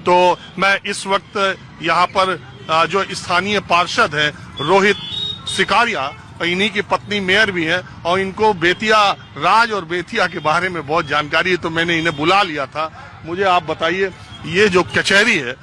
तो मैं इस वक्त यहाँ पर जो स्थानीय पार्षद है रोहित सिकारिया, इन्हीं की पत्नी मेयर भी है और इनको बेतिया राज और बेतिया के बारे में बहुत जानकारी है, तो मैंने इन्हें बुला लिया था। मुझे आप बताइए, ये जो कचहरी है,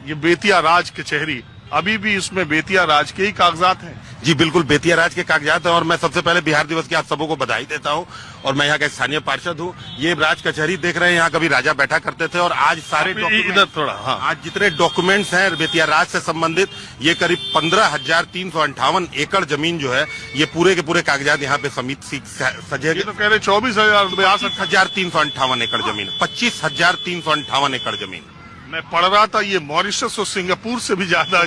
ये बेतिया राज कचहरी, अभी भी इसमें बेतिया राज के ही कागजात हैं? जी बिल्कुल, बेतिया राज के कागजात हैं। और मैं सबसे पहले बिहार दिवस की आप सबों को बधाई देता हूं। और मैं यहाँ का स्थानीय पार्षद हूँ। ये राज कचहरी देख रहे हैं, यहाँ कभी राजा बैठा करते थे। और आज सारे इधर थोड़ा, हाँ, आज जितने डॉक्यूमेंट्स हैं बेतिया राज से संबंधित, ये करीब 15,358 एकड़ जमीन जो है, ये पूरे के पूरे कागजात यहाँ पे समित सजे। तो कह रहे 24,358 एकड़ जमीन, 25,358 एकड़ जमीन। मैं पढ़ रहा था ये मॉरिशस और सिंगापुर से भी ज्यादा है।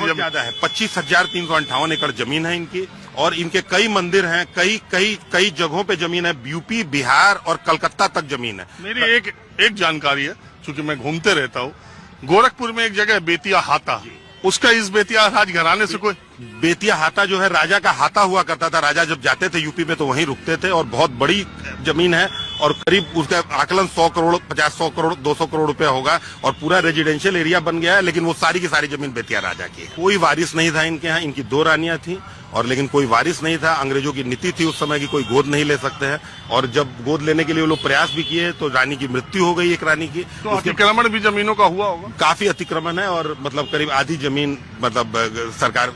25,358 एकड़ जमीन है इनकी। और इनके कई मंदिर हैं, कई जगहों पे जमीन है। यूपी, बिहार और कलकत्ता तक जमीन है। मेरी एक जानकारी है, चूंकि मैं घूमते रहता हूँ, गोरखपुर में एक जगह बेतिया हाता, उसका इस बेतिया राज घराने से कोई? बेतिया हाता जो है राजा का हाता हुआ करता था। राजा जब जाते थे यूपी में तो वहीं रुकते थे। और बहुत बड़ी जमीन है और करीब उसका आकलन 100 करोड़, 50-100 करोड़, 200 करोड़ रुपया होगा। और पूरा रेजिडेंशियल एरिया बन गया है। लेकिन वो सारी की सारी जमीन बेतिया राजा की है। कोई वारिस नहीं था इनके यहाँ। इनकी 2 रानियां थी और लेकिन कोई वारिस नहीं था। अंग्रेजों की नीति थी उस समय की कोई गोद नहीं ले सकते हैं। और जब गोद लेने के लिए वो लोग प्रयास भी किए तो रानी की मृत्यु हो गई, एक रानी की। तो अतिक्रमण भी जमीनों का हुआ होगा? काफी अतिक्रमण है और मतलब करीब आधी जमीन मतलब सरकार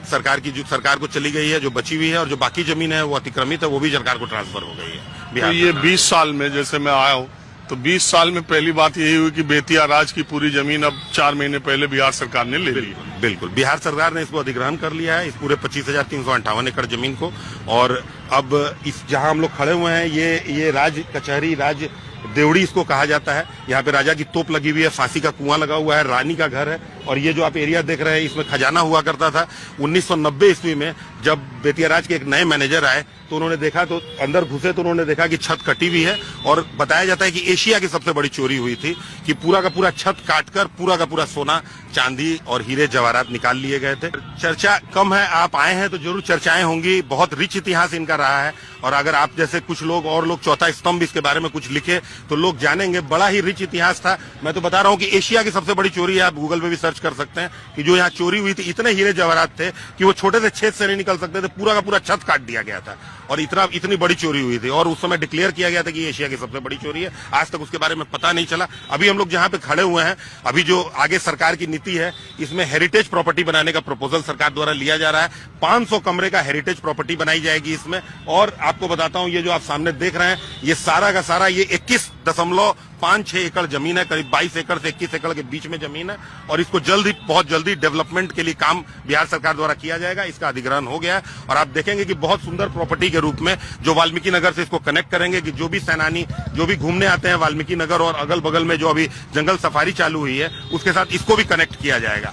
को चली गई है, जो बची हुई है। और जो बाकी जमीन है वो अतिक्रमित है, वो भी सरकार को ट्रांसफर हो गई है। तो ये 20 साल में जैसे मैं आया हूँ, तो 20 साल में पहली बात यही हुई कि बेतिया राज की पूरी जमीन अब 4 महीने पहले बिहार सरकार ने ले ली। बिल्कुल, बिहार सरकार ने इसको अधिग्रहण कर लिया है, इस पूरे 25,358 एकड़ जमीन को। और अब इस जहां हम लोग खड़े हुए हैं, ये राज कचहरी, राज देवड़ी इसको कहा जाता है। यहाँ पे राजा की तोप लगी हुई है, फांसी का कुआं लगा हुआ है, रानी का घर है। और ये जो आप एरिया देख रहे हैं, इसमें खजाना हुआ करता था। 1990 ईस्वी में जब बेतिया राज के एक नए मैनेजर आए तो उन्होंने देखा, तो अंदर घुसे तो उन्होंने देखा कि छत कटी हुई है। और बताया जाता है कि एशिया की सबसे बड़ी चोरी हुई थी, कि पूरा का पूरा छत काटकर पूरा का पूरा सोना, चांदी और हीरे जवाहरात निकाल लिए गए थे। चर्चा कम है, आप आए हैं तो जरूर चर्चाएं होंगी। बहुत रिच इतिहास इनका रहा है। और अगर आप जैसे कुछ लोग और लोग चौथा स्तंभ इसके बारे में कुछ लिखे तो लोग जानेंगे। बड़ा ही रिच इतिहास था। मैं तो बता रहा हूँ कि एशिया की सबसे बड़ी चोरी है। आप गूगल पे भी सर्च कर सकते हैं कि जो यहाँ चोरी हुई थी, इतने हीरे जवाहरात थे कि वो छोटे से छेद से नहीं निकल सकते थे। पूरा का पूरा छत काट दिया गया था और इतनी बड़ी चोरी हुई थी। और उस समय डिक्लेयर किया गया था कि एशिया की सबसे बड़ी चोरी है। आज तक उसके बारे में पता नहीं चला। अभी हम लोग जहाँ पे खड़े हुए हैं, अभी जो आगे सरकार की नीति है, इसमें हेरिटेज प्रॉपर्टी बनाने का प्रपोजल सरकार द्वारा लिया जा रहा है। 500 कमरे का हेरिटेज प्रॉपर्टी बनाई जाएगी इसमें। और आपको बताता हूँ, ये जो आप सामने देख रहे हैं, ये सारा का सारा ये 21.56 एकड़ जमीन है। करीब 22 एकड़ से 21 एकड़ के बीच में जमीन है। और इसको बहुत जल्दी डेवलपमेंट के लिए काम बिहार सरकार द्वारा किया जाएगा। इसका अधिग्रहण हो गया है और आप देखेंगे कि बहुत सुंदर प्रॉपर्टी के रूप में जो वाल्मीकि नगर से इसको कनेक्ट करेंगे, कि जो भी सैलानी जो भी घूमने आते हैं वाल्मीकि नगर और अगल बगल में जो अभी जंगल सफारी चालू हुई है, उसके साथ इसको भी कनेक्ट किया जाएगा।